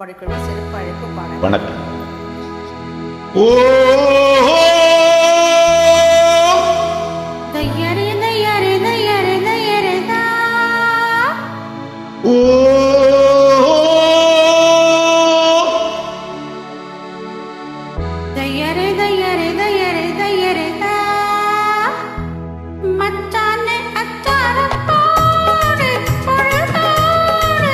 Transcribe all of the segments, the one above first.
சிறப்பு அழைப்பு பாடல். வணக்கம். ஓ தையரே தையரே தையரே தையரே தா ஓ தையரே தையரே தையரே தையரே தா மச்சானே அச்சார போடு பொழுதோடு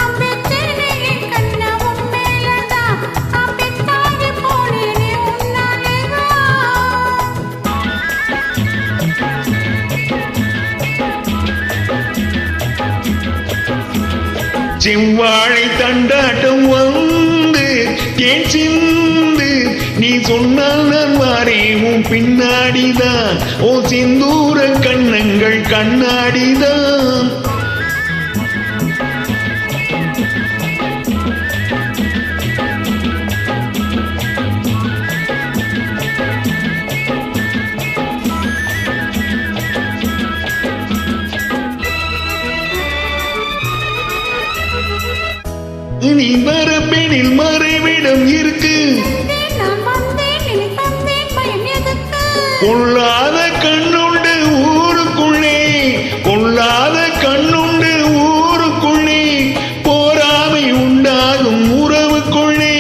அம்பிச்சேனே கண்ணவும் மேலதா அம்பித்தாகி போனேனே உன்னாலேதா செவ்வாழை தண்டாட்டம் வந்து தேன் சிந்து நீ சொன்னால் நான் மாறேவும் பின்னாடிதான் ஓ செந்தூர கண்ணங்கள் கண்ணாடிதான் நீ மரப்பெனில் மறைவிடம் இருக்கு நான் வந்தேன் நீ தந்தேன் பயம் எதுக்கு கொள்ளாத கண்ணுண்டு ஊருக்குள்ளே கொள்ளாத கண்ணுண்டு ஊருக்குள்ளே போராமை உண்டாகும் உறவுக்குள்ளே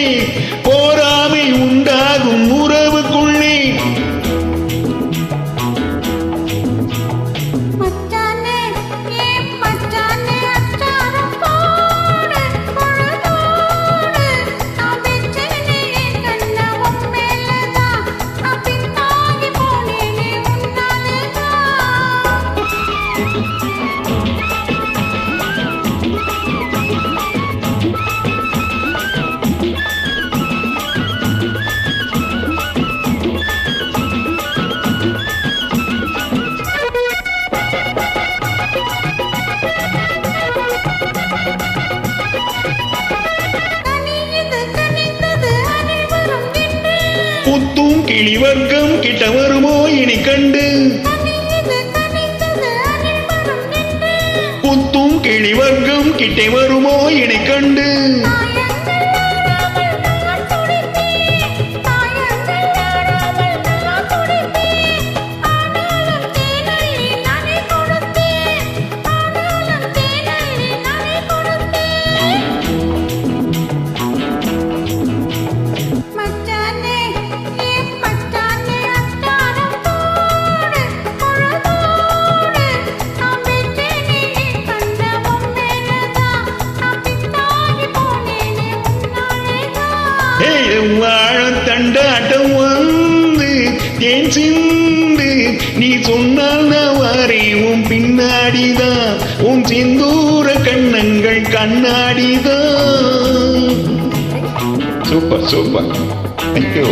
போராமை உண்டாகும் உறவுக்குள்ளே மச்சானே ஏ மச்சானே அச்சார போடு பொழுதோடு அம்பிச்சேனே கண்ணவும் மேலதா அம்பித்தாகி போனேனே உன்னாலேதா கனியது கனிந்தது அனைவரும் என்று புத்தும் கிளி வர்க்கம் கிட்ட வருமோ இனி கண்டு கனியது கனிந்தது அனைவரும் என்று புத்தும் கிளி வர்க்கம் கிட்ட வருமோ இனி கண்டு தாயங்கள் ஆடாமல் நான் துடித்தேன் தாயங்கள் ஆடாமல் நான் துடித்தேன் ஆனாலும் தேனள்ளி நானே கொடுத்தேன் ஆனாலும் தேனள்ளி நானே கொடுத்தேன் மச்சானே ஏ மச்சானே அச்சாரம் போடு பொழுதோடு அம்பிச்சேனே கண்ணவும் மேலதா அம்பித்தாகி போனேனே உன்னாலேதா வாழ தண்டாட்டம் வந்து தேன் சிந்து நீ சொன்னால் நான் வரேன் உன் பின்னாடிதான் உன் செந்தூர கண்ணங்கள் கண்ணாடிதான். Super super, thank you.